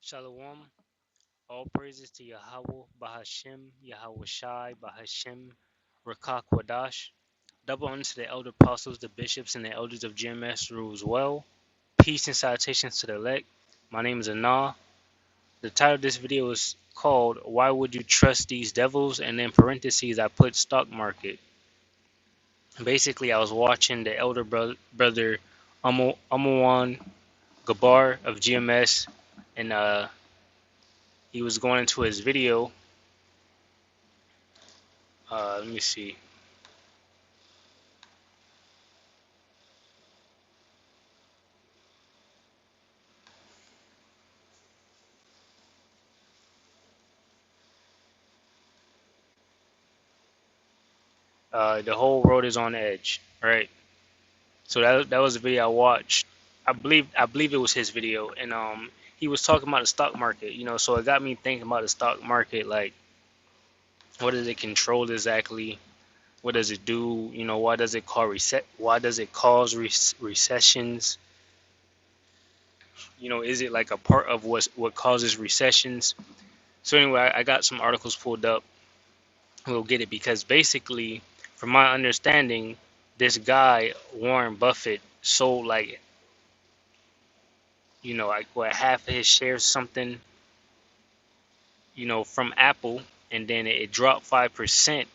Shalom. All praises to Yahweh, Bahashem, Yahweh Shai, Bahashem, Rakak Wadash. Double honor to the elder apostles, the bishops, and the elders of GMS rules well. Peace and salutations to the elect. My name is Anah. The title of this video is called Why Would You Trust These Devils? And in parentheses, I put stock market. Basically, I was watching the elder brother Amawan Gabar of GMS, and he was going into his video. Let me see. The whole world is on edge, right? So that was the video I watched. I believe it was his video, and he was talking about the stock market, So it got me thinking about the stock market, like what does it control exactly? What does it do? Why does it cause reset? Why does it cause recessions? Is it like a part of what causes recessions? So anyway, I got some articles pulled up. We'll get it because basically, from my understanding, this guy Warren Buffett sold like what half of his shares something, from Apple, and then it dropped 5%,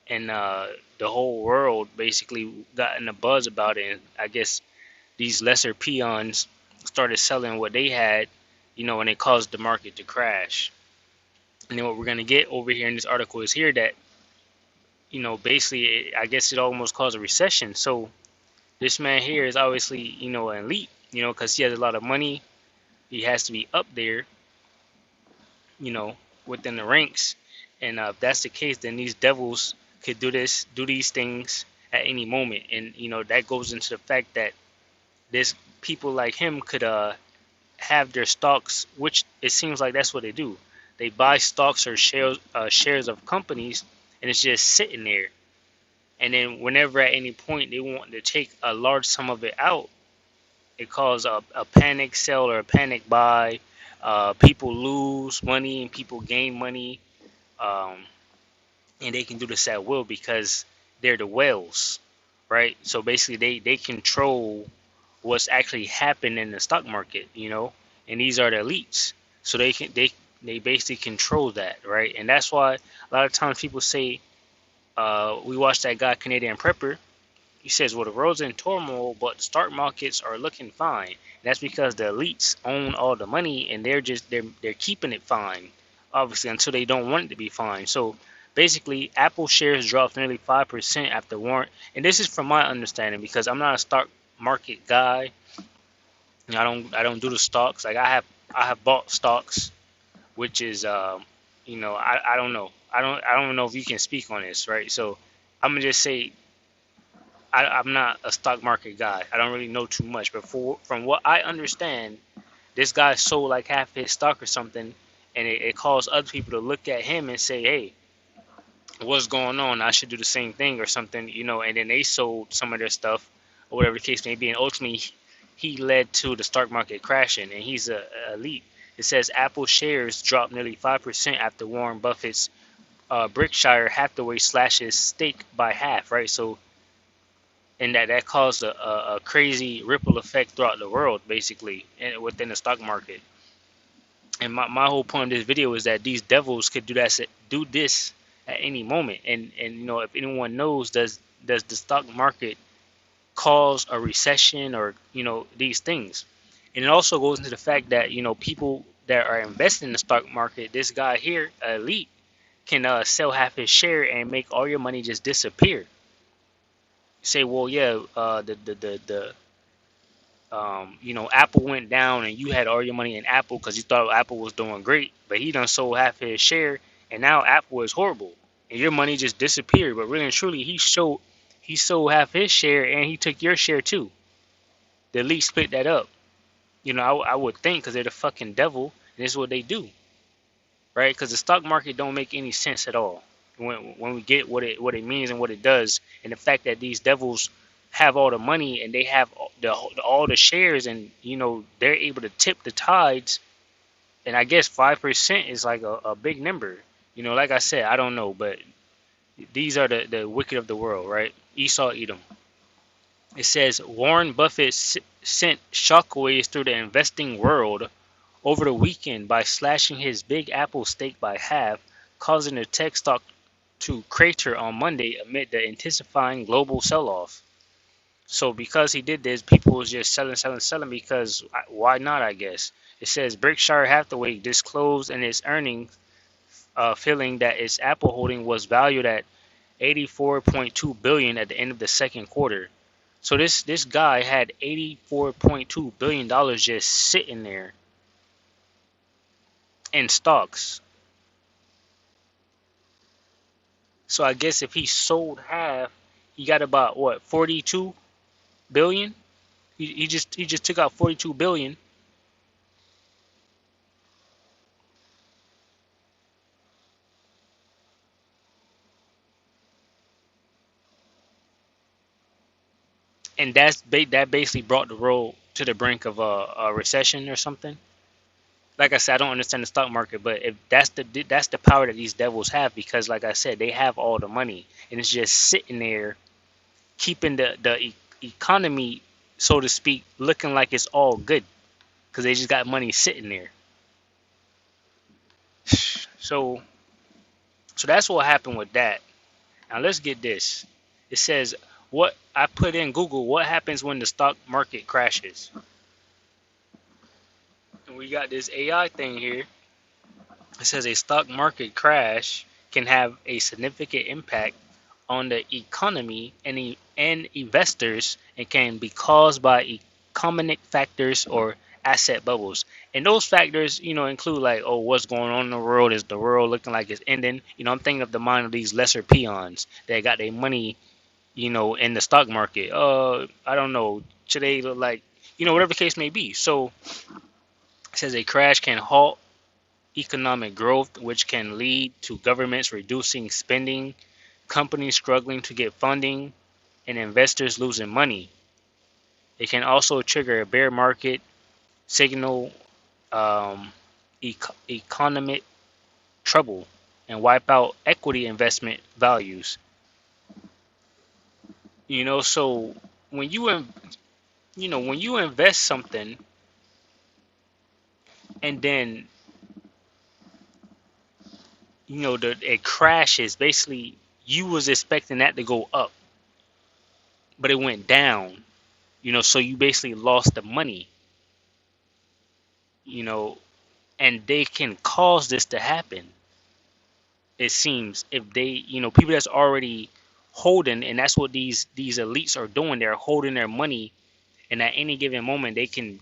and the whole world basically got in a buzz about it. And I guess these lesser peons started selling what they had, and it caused the market to crash. And then what we're gonna get over here in this article is here that basically I guess it almost caused a recession. So this man here is obviously an elite, because he has a lot of money. He has to be up there, you know, within the ranks. And if that's the case, then these devils could do these things at any moment. And that goes into the fact that this people like him could have their stocks, which it seems like that's what they do. They buy stocks or shares of companies, and it's just sitting there. And then whenever at any point they want to take a large sum of it out, it causes a panic sell or a panic buy. People lose money and people gain money, um, and they can do this at will because they're the whales, right? So basically, they control what's actually happening in the stock market, and these are the elites. So they basically control that, right? And that's why a lot of times people say, we watched that guy Canadian Prepper. He says, well, the world's in turmoil, but the stock markets are looking fine. And that's because the elites own all the money, and they're keeping it fine, obviously, until they don't want it to be fine. So basically, Apple shares dropped nearly 5% after warrant. And this is from my understanding because I'm not a stock market guy. I don't do the stocks. Like I have bought stocks, which is I don't know. I don't know if you can speak on this, right? So I'm gonna just say I'm not a stock market guy. I don't really know too much, but from what I understand, this guy sold like half his stock or something, and it caused other people to look at him and say, "Hey, what's going on? I should do the same thing or something," And then they sold some of their stuff, or whatever the case may be, and ultimately he led to the stock market crashing, and he's a elite. It says Apple shares dropped nearly 5% after Warren Buffett's Berkshire Hathaway slashed his stake by half, right? So and that caused a crazy ripple effect throughout the world, basically, and within the stock market. And my whole point of this video is that these devils could do this at any moment. And if anyone knows, does the stock market cause a recession or these things? And it also goes into the fact that people that are investing in the stock market, this guy here, elite, can sell half his share and make all your money just disappear. Say, well, yeah, Apple went down and you had all your money in Apple because you thought Apple was doing great, but he done sold half his share and now Apple is horrible and your money just disappeared. But really and truly, he sold half his share and he took your share too. The elite split that up. I would think because they're the fucking devil and this is what they do, right? Because the stock market don't make any sense at all when we get what it means and what it does, and the fact that these devils have all the money and they have all the shares, and they're able to tip the tides. And I guess 5% is like a big number. Like I said, I don't know, but these are the wicked of the world, right? Esau Edom. It says Warren Buffett sent shockwaves through the investing world over the weekend by slashing his Big Apple stake by half, causing the tech stock to crater on Monday amid the intensifying global sell-off. So because he did this, people was just selling, selling, selling because why not? I guess it says Berkshire Hathaway disclosed in its earnings, feeling that its Apple holding was valued at 84.2 billion at the end of the second quarter. So this guy had 84.2 billion dollars just sitting there in stocks. So I guess if he sold half, he got about what 42 billion. He just took out 42 billion. And that basically brought the world to the brink of a recession or something. Like I said, I don't understand the stock market, but if that's the power that these devils have, because like I said, they have all the money and it's just sitting there, keeping the economy, so to speak, looking like it's all good because they just got money sitting there. So so that's what happened with that. Now let's get this. It says what I put in Google. What happens when the stock market crashes? And we got this AI thing here. It says a stock market crash can have a significant impact on the economy and investors, and can be caused by economic factors or asset bubbles. And those factors, include like, oh, what's going on in the world? Is the world looking like it's ending? I'm thinking of the mind of these lesser peons that got their money, in the stock market. I don't know. Today look like, whatever the case may be. So it says a crash can halt economic growth, which can lead to governments reducing spending, companies struggling to get funding, and investors losing money. It can also trigger a bear market, signal um, economic trouble, and wipe out equity investment values. So when you invest something and then it crashes, basically you was expecting that to go up, but it went down. So you basically lost the money. You know, and they can cause this to happen. It seems if they, people that's already holding, and that's what these elites are doing. They're holding their money, and at any given moment, they can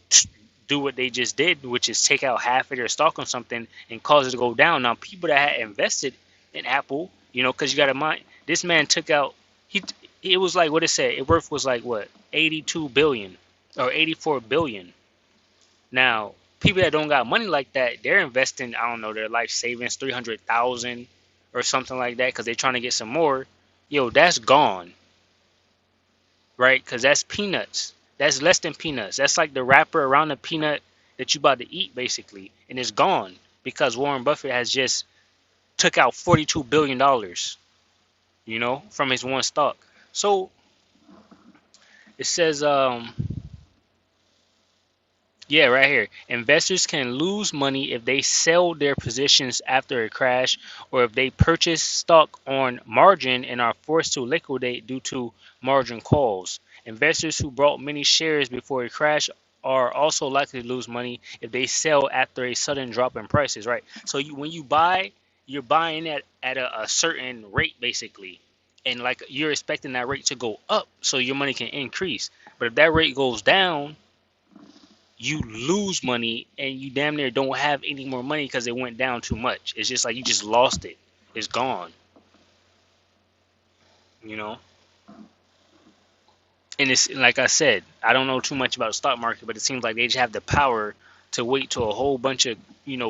do what they just did, which is take out half of their stock on something and cause it to go down. Now, people that had invested in Apple, because you got to mind, this man took out he. It was like what it said. It worth was like what 82 billion or 84 billion. Now, people that don't got money like that, they're investing, I don't know, their life savings, 300,000 or something like that, because they're trying to get some more. Yo, that's gone, right? Because that's peanuts. That's less than peanuts. That's like the wrapper around the peanut that you about to eat, basically, and it's gone because Warren Buffett has just took out $42 billion, from his one stock. So it says, yeah, right here. Investors can lose money if they sell their positions after a crash, or if they purchase stock on margin and are forced to liquidate due to margin calls. Investors who bought many shares before a crash are also likely to lose money if they sell after a sudden drop in prices, right? So when you buy, you're buying at a certain rate, basically. And like you're expecting that rate to go up so your money can increase. But if that rate goes down, you lose money and you damn near don't have any more money because it went down too much. It's just like you just lost it. It's gone, you know? And it's like I said, I don't know too much about the stock market, but it seems like they just have the power to wait till a whole bunch of,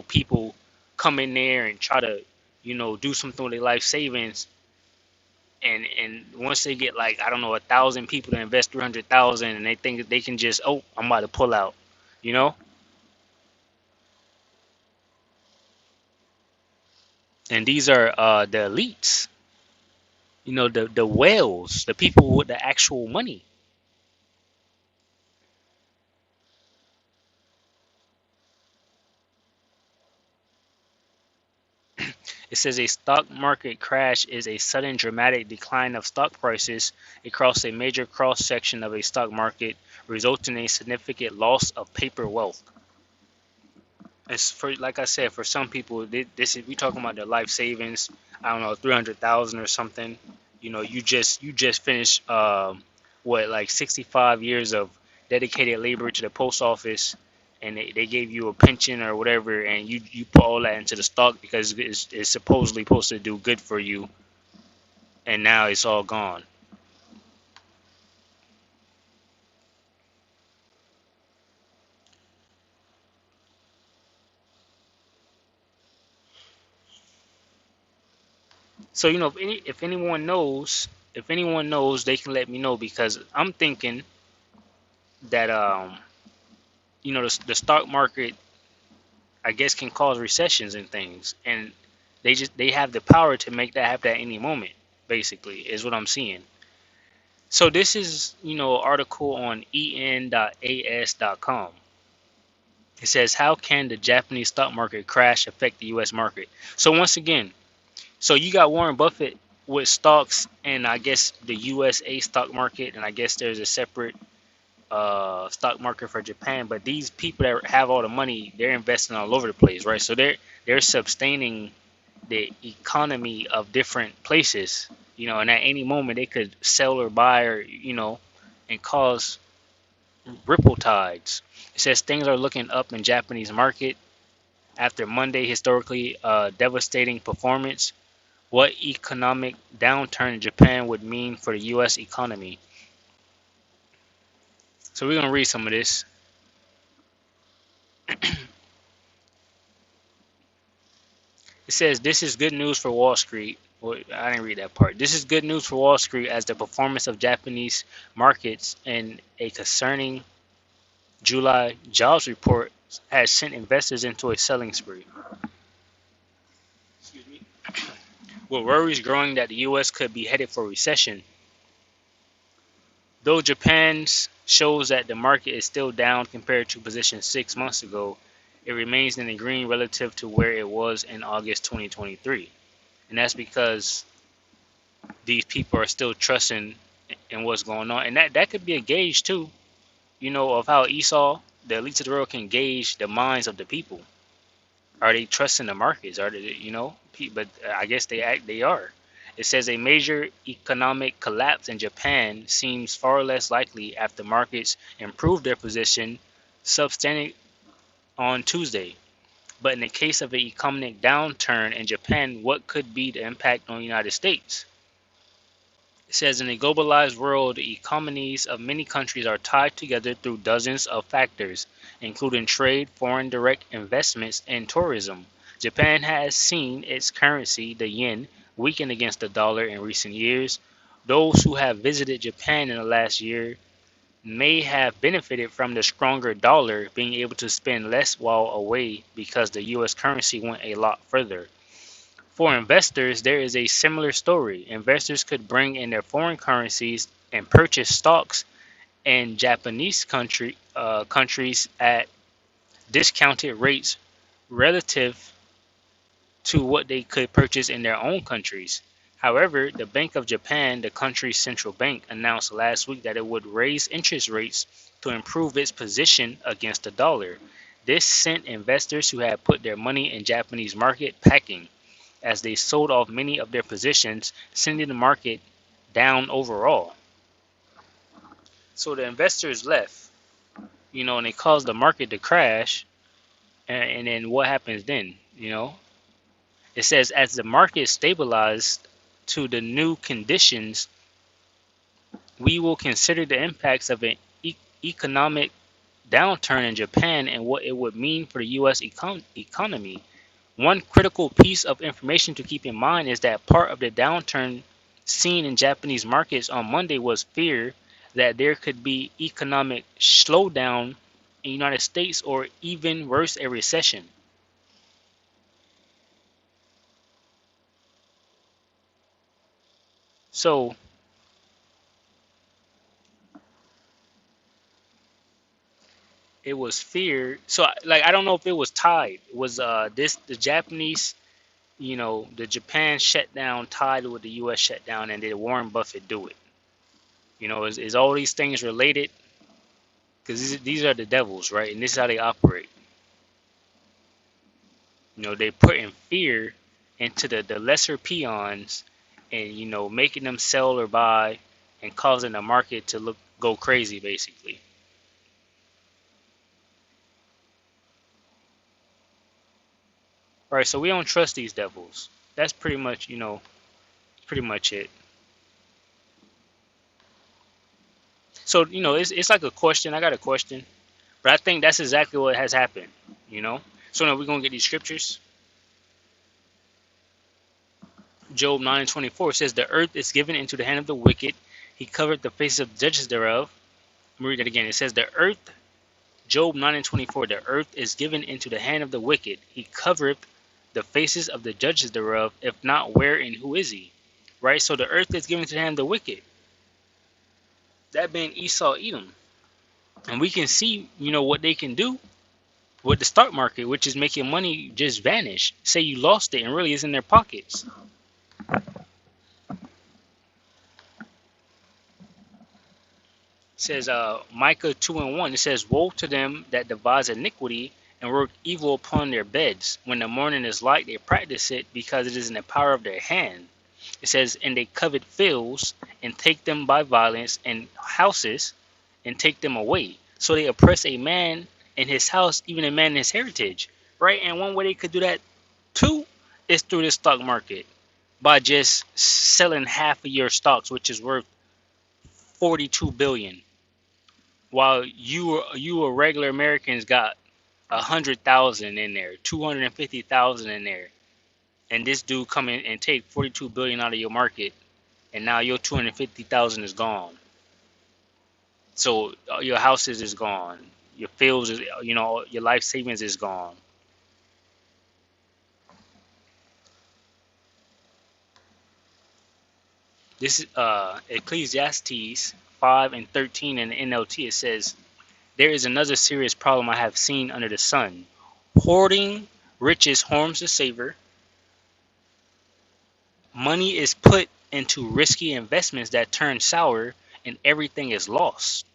people come in there and try to, do something with their life savings and once they get like, I don't know, 1,000 people to invest 300,000, and they think that they can just, oh, I'm about to pull out, you know. And these are the elites, the whales, the people with the actual money. It says a stock market crash is a sudden dramatic decline of stock prices across a major cross section of a stock market, resulting in a significant loss of paper wealth. It's for, like I said, for some people, this is, we talking about their life savings. I don't know, 300,000 or something. You just finished what, like 65 years of dedicated labor to the post office, and they gave you a pension or whatever, and you put all that into the stock because it's supposedly supposed to do good for you, and now it's all gone. So if anyone knows, they can let me know, because I'm thinking that the stock market, I guess, can cause recessions and things, and they have the power to make that happen at any moment. Basically, is what I'm seeing. So this is an article on en.as.com. It says, how can the Japanese stock market crash affect the U.S. market? So once again, so you got Warren Buffett with stocks, and I guess the USA stock market, and I guess there's a separate stock market for Japan. But these people that have all the money, they're investing all over the place, right? So they're sustaining the economy of different places, and at any moment they could sell or buy, or and cause ripple tides. It says things are looking up in Japanese market after Monday historically devastating performance. What economic downturn in Japan would mean for the U.S. economy. So we're gonna read some of this. It says this is good news for Wall Street. Well, I didn't read that part. This is good news for Wall Street as the performance of Japanese markets and a concerning July jobs report has sent investors into a selling spree. Excuse me. With worries growing that the U.S. could be headed for recession, though Japan's shows that the market is still down compared to position 6 months ago, it remains in the green relative to where it was in August 2023. And that's because these people are still trusting in what's going on. And that could be a gauge too, of how Esau, the elites of the world, can gauge the minds of the people. Are they trusting the markets? Are they, but I guess they are. It says a major economic collapse in Japan seems far less likely after markets improved their position substantially on Tuesday. But in the case of an economic downturn in Japan, what could be the impact on the United States? It says in a globalized world, the economies of many countries are tied together through dozens of factors, including trade, foreign direct investments, and tourism. Japan has seen its currency, the yen, weaken against the dollar in recent years. Those who have visited Japan in the last year may have benefited from the stronger dollar, being able to spend less while away because the US currency went a lot further. For investors, there is a similar story. Investors could bring in their foreign currencies and purchase stocks in Japanese countries at discounted rates relative to what they could purchase in their own countries. However, the Bank of Japan, the country's central bank, announced last week that it would raise interest rates to improve its position against the dollar. This sent investors who had put their money in Japanese market packing, as they sold off many of their positions, sending the market down overall. So the investors left, and they caused the market to crash. And then what happens then? It says as the market stabilized to the new conditions, we will consider the impacts of an economic downturn in Japan and what it would mean for the U.S. economy. One critical piece of information to keep in mind is that part of the downturn seen in Japanese markets on Monday was fear that there could be economic slowdown in the United States or even worse, a recession. So it was fear. So like I don't know if it was tied. Was this the Japanese, the Japan shutdown tied with the US shutdown, and did Warren Buffett do it? Is all these things related? Because these are the devils, right? And this is how they operate. They put in fear into the lesser peons, and making them sell or buy, and causing the market to go crazy, basically. All right, so we don't trust these devils. That's pretty much it. So it's like a question. I got a question, but I think that's exactly what has happened. You know. So now we're gonna get these scriptures. Job 9:24 says, "The earth is given into the hand of the wicked. He covered the faces of the judges thereof." Let me read that again. It says, "The earth," Job 9:24, "the earth is given into the hand of the wicked. He covereth the faces of the judges thereof. If not, where and who is he?" Right. So the earth is given to the hand of the wicked. That being Esau, Edom, and we can see, what they can do with the stock market, which is making money just vanish. Say you lost it and really is in their pockets. It says Micah 2:1. It says, "Woe to them that devise iniquity and work evil upon their beds. When the morning is light, they practice it, because it is in the power of their hand." It says, "And they covet fields and take them by violence, and houses and take them away. So they oppress a man in his house, even a man in his heritage." Right? And one way they could do that too is through the stock market, by just selling half of your stocks, which is worth 42 billion, while you a regular Americans got 100,000 in there, 250,000 in there, and this dude come in and take 42 billion out of your market, and now your 250,000 is gone. So your houses is gone, your fields is, your life savings is gone. This is Ecclesiastes 5:13 in the NLT. It says, "There is another serious problem I have seen under the sun. Hoarding riches harms the saver. Money is put into risky investments that turn sour, and everything is lost.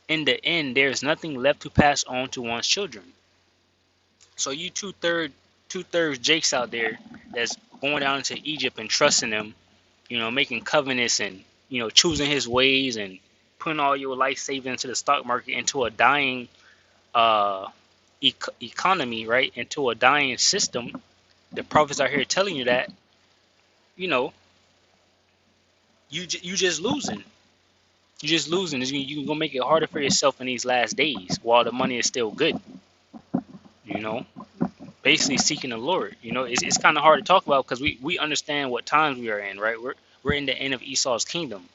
In the end, there is nothing left to pass on to one's children." So you two-thirds Jakes out there that's going down into Egypt and trusting them, making covenants and choosing his ways and putting all your life savings into the stock market, into a dying uh, economy, right? Into a dying system. The prophets are here telling you that, you know, you just losing. You just losing. You gonna make it harder for yourself in these last days while the money is still good. You know, basically seeking the Lord. It's kind of hard to talk about because we understand what times we are in, right? We're in the end of Esau's kingdom,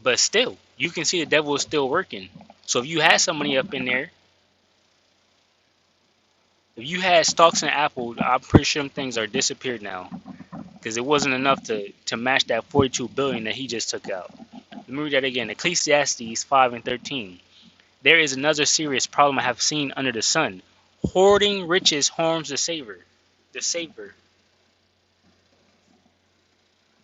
but still, you can see the devil is still working. So if you had some money up in there, if you had stocks in Apple, I'm pretty sure them things are disappeared now, because it wasn't enough to match that 42 billion that he just took out. Let me read that again. Ecclesiastes 5:13. "There is another serious problem I have seen under the sun. Hoarding riches harms the saver. The saver.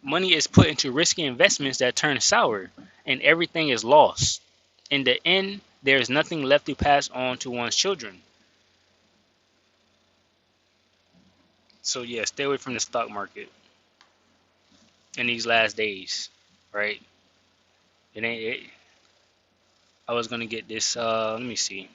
Money is put into risky investments that turn sour, and everything is lost. In the end, there is nothing left to pass on to one's children." So yeah, stay away from the stock market in these last days, right? It ain't. I was gonna get this. Let me see.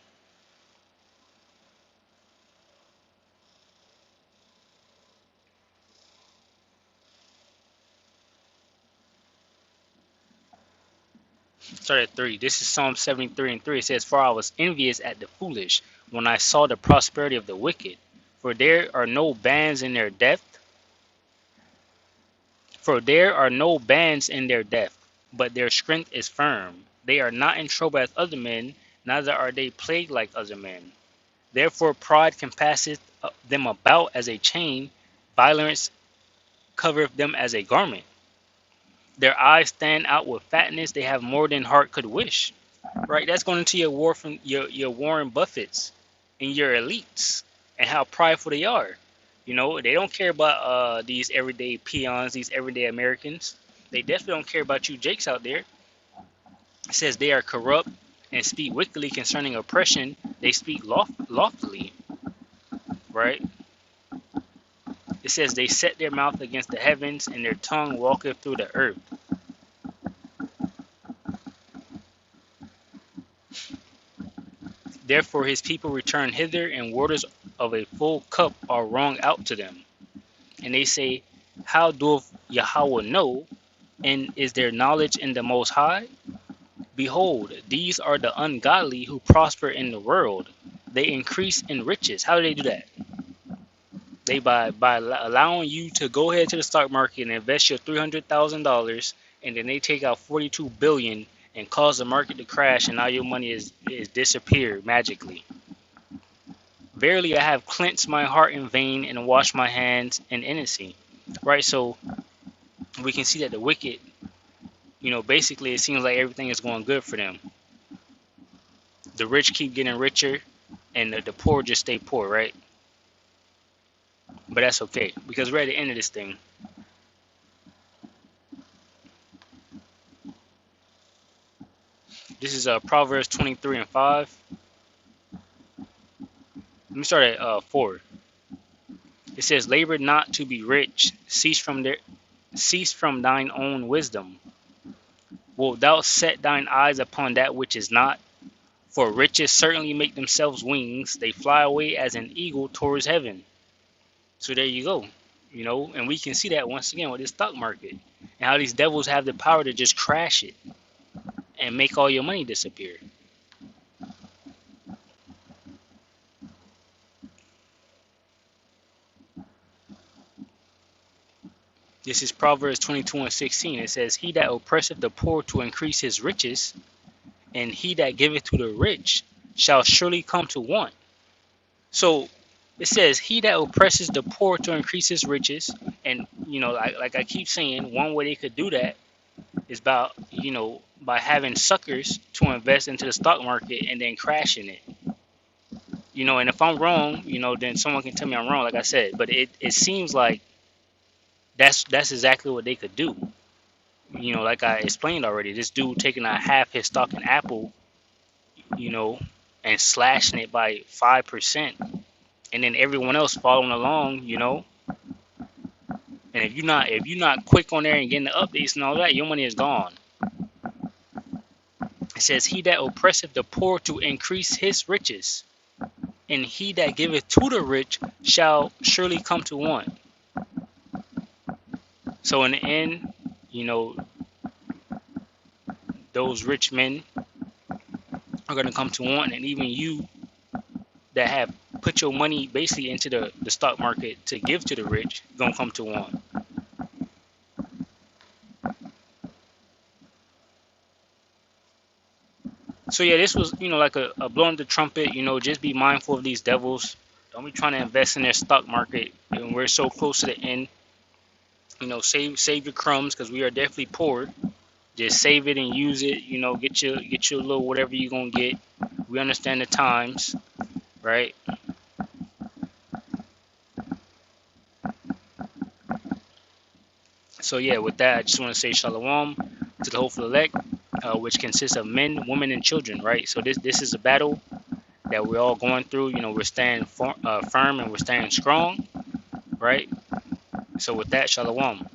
Start at 3. This is Psalm 73:3. It says, "For I was envious at the foolish when I saw the prosperity of the wicked. For there are no bands in their depth. For there are no bands in their death, but their strength is firm. They are not in trouble as other men, neither are they plagued like other men. Therefore pride compasseth them about as a chain, violence covereth them as a garment. Their eyes stand out with fatness, they have more than heart could wish. Right? That's going into your Warren Buffetts and your elites and how prideful they are. They don't care about these everyday peons, these everyday Americans. They definitely don't care about you Jakes out there. It says they are corrupt and speak wickedly concerning oppression. They speak loftily, right? It says they set their mouth against the heavens and their tongue walketh through the earth. Therefore his people return hither, and waters of a full cup are wrung out to them. And they say, how doth Yahweh know? And is there knowledge in the Most High? Behold, these are the ungodly who prosper in the world. They increase in riches. How do they do that? They by allowing you to go ahead to the stock market and invest your $300,000, and then they take out 42 billion and cause the market to crash, and now your money is disappeared magically. Verily, I have cleansed my heart in vain and washed my hands in innocency. Right, so we can see that the wicked, basically it seems like everything is going good for them. The rich keep getting richer, and the poor just stay poor, right? But that's okay, because we're at the end of this thing. This is Proverbs 23 and 5. Let me start at 4. It says, labor not to be rich, cease from thine own wisdom. Wilt thou set thine eyes upon that which is not? For riches certainly make themselves wings, they fly away as an eagle towards heaven. So there you go. And we can see that once again with this stock market and how these devils have the power to just crash it and make all your money disappear. This is Proverbs 22 and 16. It says, he that oppresseth the poor to increase his riches, and he that giveth to the rich shall surely come to want. So it says, he that oppresses the poor to increase his riches. And, like I keep saying, one way they could do that is by having suckers to invest into the stock market and then crashing it. And if I'm wrong, then someone can tell me I'm wrong, like I said. But it seems like that's exactly what they could do. Like I explained already, this dude taking a half his stock in Apple, and slashing it by 5%, and then everyone else following along, And if you're not quick on there and getting the updates and all that, your money is gone. It says, he that oppresseth the poor to increase his riches, and he that giveth to the rich shall surely come to want. So in the end, those rich men are going to come to want, and even you that have put your money basically into the stock market to give to the rich, going to come to want. So yeah, this was, like a blowing the trumpet, just be mindful of these devils. Don't be trying to invest in their stock market, and we're so close to the end. Save your crumbs, because we are definitely poor. Just save it and use it. Get your little whatever you're gonna get. We understand the times, right? So yeah, with that, I just want to say shalom to the hopeful elect, which consists of men, women, and children, right? So this is a battle that we're all going through. We're staying firm and we're staying strong, right? So with that, shalom.